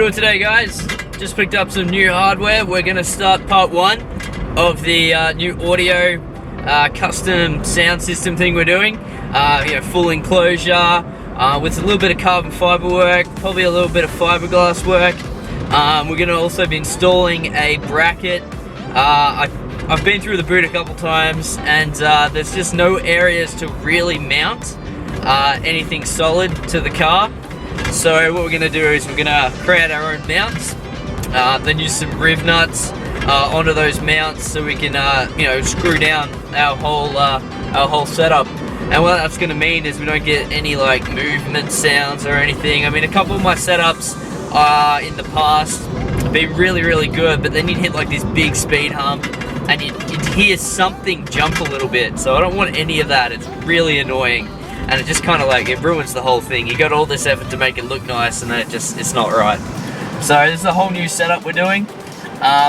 doing today, guys? Just picked up some new hardware. We're gonna start part one of the new audio custom sound system thing we're doing. Full enclosure with a little bit of carbon fiber work, probably a little bit of fiberglass work. We're gonna also be installing a bracket. I've been through the boot a couple times, and there's just no areas to really mount anything solid to the car. So what we're going to do is we're going to create our own mounts, then use some riv nuts onto those mounts so we can screw down our whole setup. And what that's going to mean is we don't get any like movement sounds or anything. I mean, a couple of my setups in the past have been really good, but then you'd hit like this big speed hump and you'd hear something jump a little bit. So I don't want any of that. It's really annoying. And it just kind of like, it ruins the whole thing. You got all this effort to make it look nice, and then it's not right. So this is a whole new setup we're doing.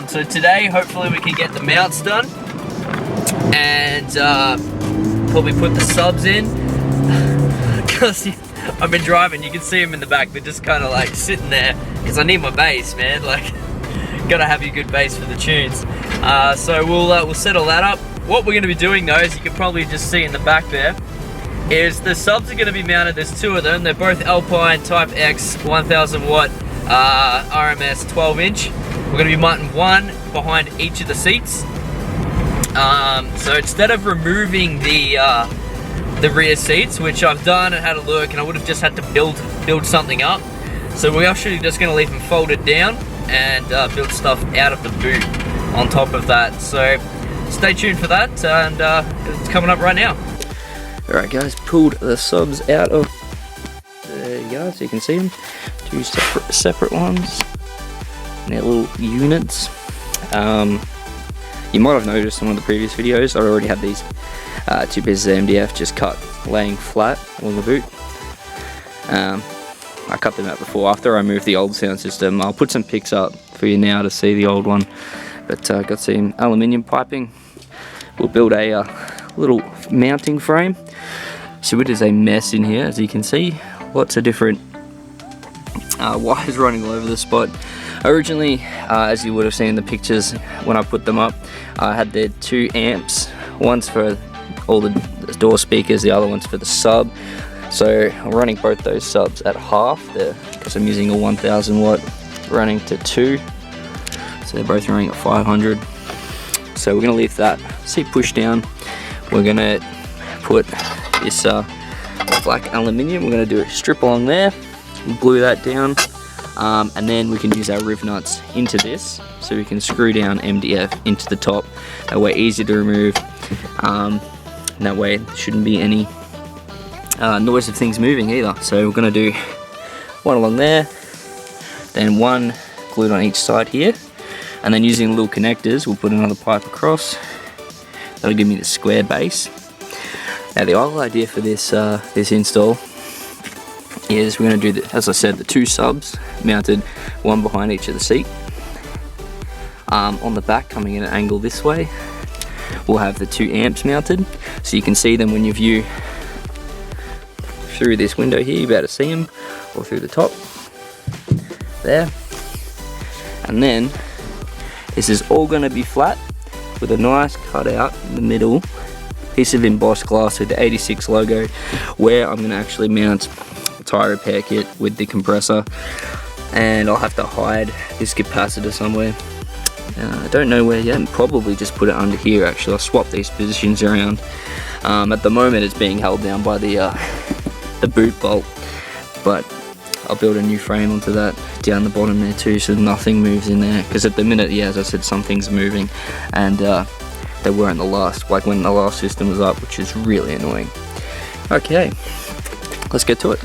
So today, hopefully we can get the mounts done. And probably put the subs in. Because I've been driving, you can see them in the back. They're just kind of like sitting there. Because I need my bass, man. Like, gotta have your good bass for the tunes. So we'll settle that up. What we're gonna be doing though, as you can probably just see in the back there, is the subs are going to be mounted. There's two of them. They're both Alpine Type X 1000 watt RMS 12 inch. We're going to be mounting one behind each of the seats. So instead of removing the rear seats, which I've done and had a look, and I would have just had to build something up. So we're actually just going to leave them folded down and build stuff out of the boot on top of that. So stay tuned for that, and it's coming up right now. Alright guys, pulled the subs out of the yard so you can see them. Two separate ones. And they're little units. You might have noticed in one of the previous videos, I already had these two pieces of MDF just cut, laying flat on the boot. I cut them out before, after I moved the old sound system. I'll put some pics up for you now to see the old one. But got some aluminium piping. We'll build a little mounting frame. So it is a mess in here, as you can see. Lots of different wires running all over the spot. Originally, as you would have seen in the pictures when I put them up, I had the 2 amps. One's for all the door speakers, the other one's for the sub. So I'm running both those subs at half because I'm using a 1000 watt running to 2. So they're both running at 500. So we're going to leave that seat push down. We're going to put this black aluminium. We're going to do a strip along there, glue that down, and then we can use our riv nuts into this so we can screw down MDF into the top. That way easy to remove, and that way there shouldn't be any noise of things moving either. So we're going to do one along there, then one glued on each side here, and then using little connectors we'll put another pipe across. That'll give me the square base. Now the whole idea for this this install is we're going to do, as I said, the 2 subs mounted one behind each of the seat. On the back, coming in an angle this way, we'll have the 2 amps mounted, so you can see them when you view through this window here. You'll be able to see them, or through the top there. And then this is all going to be flat with a nice cutout in the middle piece of embossed glass with the 86 logo, where I'm going to actually mount the tyre repair kit with the compressor, and I'll have to hide this capacitor somewhere. I don't know where yet, and probably just put it under here. Actually, I'll swap these positions around. At the moment it's being held down by the boot bolt, but I'll build a new frame onto that down the bottom there too, so nothing moves in there, because at the minute, yeah, as I said, some things are moving, and they weren't when the last system was up, which is really annoying. Okay, let's get to it.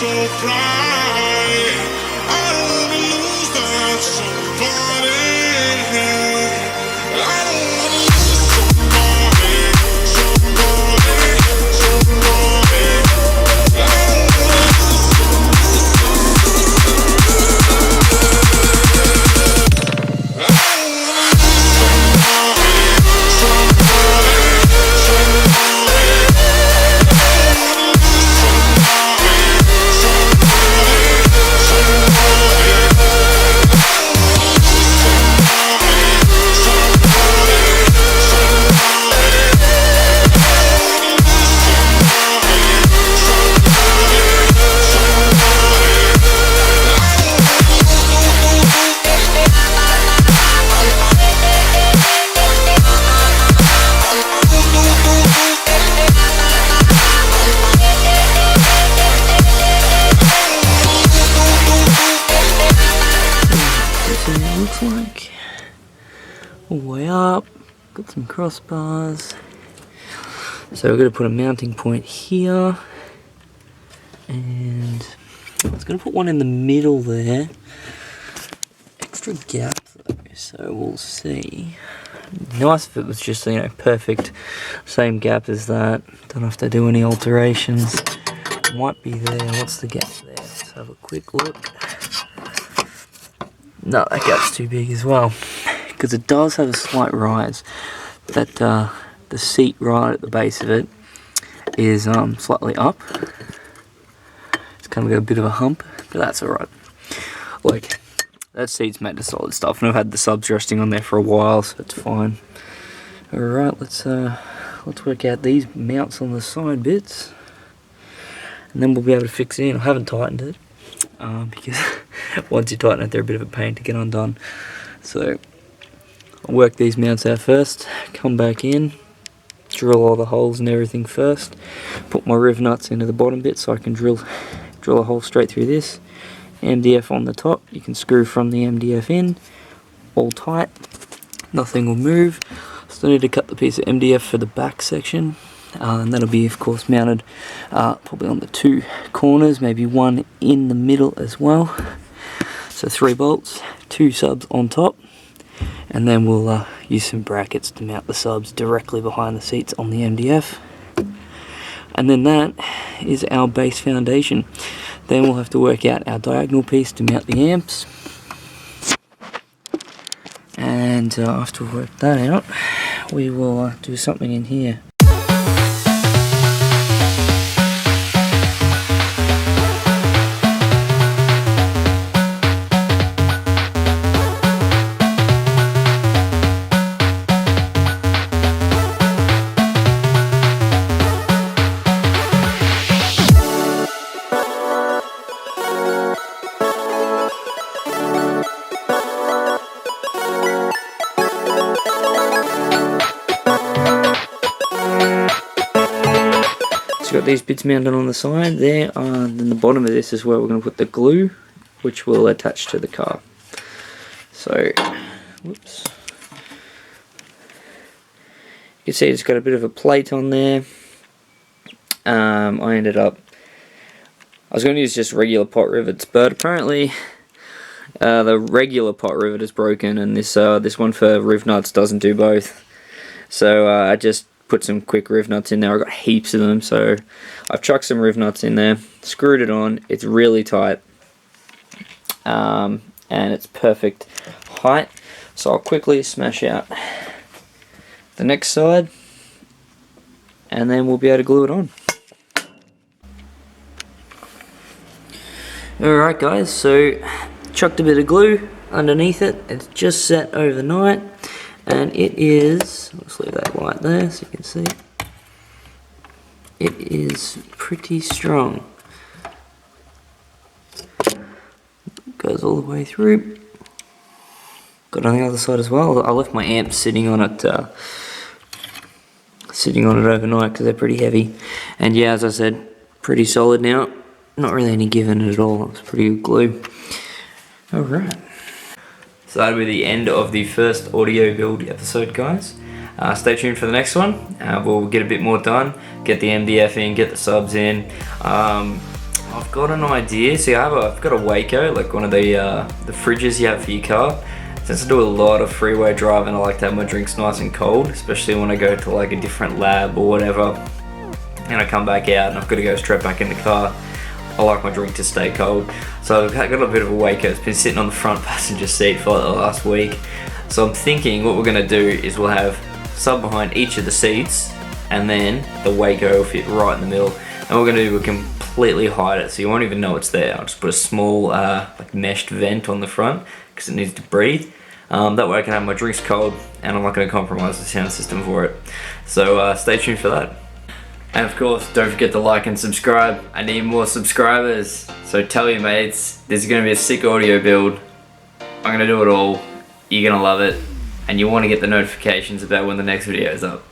so bright. the way up. Got some crossbars. So we're going to put a mounting point here. And I was going to put one in the middle there. Extra gap though, so we'll see. Nice if it was just, you know, perfect. Same gap as that. Don't have to do any alterations. Might be there. What's the gap there? Let's have a quick look. No, that gap's too big as well. Because it does have a slight rise. That the seat right at the base of it is slightly up. It's kind of got a bit of a hump, but that's alright. Like, that seat's made of solid stuff, and I've had the subs resting on there for a while, so it's fine. Alright, let's work out these mounts on the side bits. And then we'll be able to fix it in. I haven't tightened it, because once you tighten it, they're a bit of a pain to get undone. So, I'll work these mounts out first, come back in, drill all the holes and everything first, put my riv nuts into the bottom bit so I can drill a hole straight through this. MDF on the top, you can screw from the MDF in, all tight, nothing will move. Still need to cut the piece of MDF for the back section. And that'll be, of course, mounted probably on the 2 corners, maybe one in the middle as well. So 3 bolts, 2 subs on top, and then we'll use some brackets to mount the subs directly behind the seats on the MDF. And then that is our base foundation. Then we'll have to work out our diagonal piece to mount the amps. And after we work that out, we will do something in here. Got these bits mounted on the side there, and then the bottom of this is where we're going to put the glue, which will attach to the car. So, whoops. You can see it's got a bit of a plate on there. I was going to use just regular pot rivets, but apparently the regular pot rivet is broken, and this one for riv nuts doesn't do both. So I just put some quick riv nuts in there. I've got heaps of them, so I've chucked some riv nuts in there, screwed it on. It's really tight, and it's perfect height. So I'll quickly smash out the next side, and then we'll be able to glue it on. Alright guys, so chucked a bit of glue underneath it. It's just set overnight. And it is, let's leave that light there so you can see, it is pretty strong. Goes all the way through. Got on the other side as well. I left my amps sitting on it overnight because they're pretty heavy. And yeah, as I said, pretty solid now. Not really any give in it at all. It's pretty good glue. Alright. So that'll be the end of the first audio build episode, guys. Stay tuned for the next one. We'll get a bit more done, get the MDF in, get the subs in. I've got an idea. See, I've got a Waco, like one of the fridges you have for your car. Since I do a lot of freeway driving, I like to have my drinks nice and cold, especially when I go to like a different lab or whatever, and I come back out and I've got to go straight back in the car. I like my drink to stay cold. So I've got a bit of a Waco. It's been sitting on the front passenger seat for the last week. So I'm thinking what we're going to do is we'll have sub behind each of the seats, and then the Waco will fit right in the middle. And what we're going to do, we'll completely hide it so you won't even know it's there. I'll just put a small like meshed vent on the front because it needs to breathe. That way I can have my drinks cold and I'm not going to compromise the sound system for it. So stay tuned for that. And of course, don't forget to like and subscribe. I need more subscribers. So tell your mates, this is going to be a sick audio build. I'm going to do it all. You're going to love it. And you want to get the notifications about when the next video is up.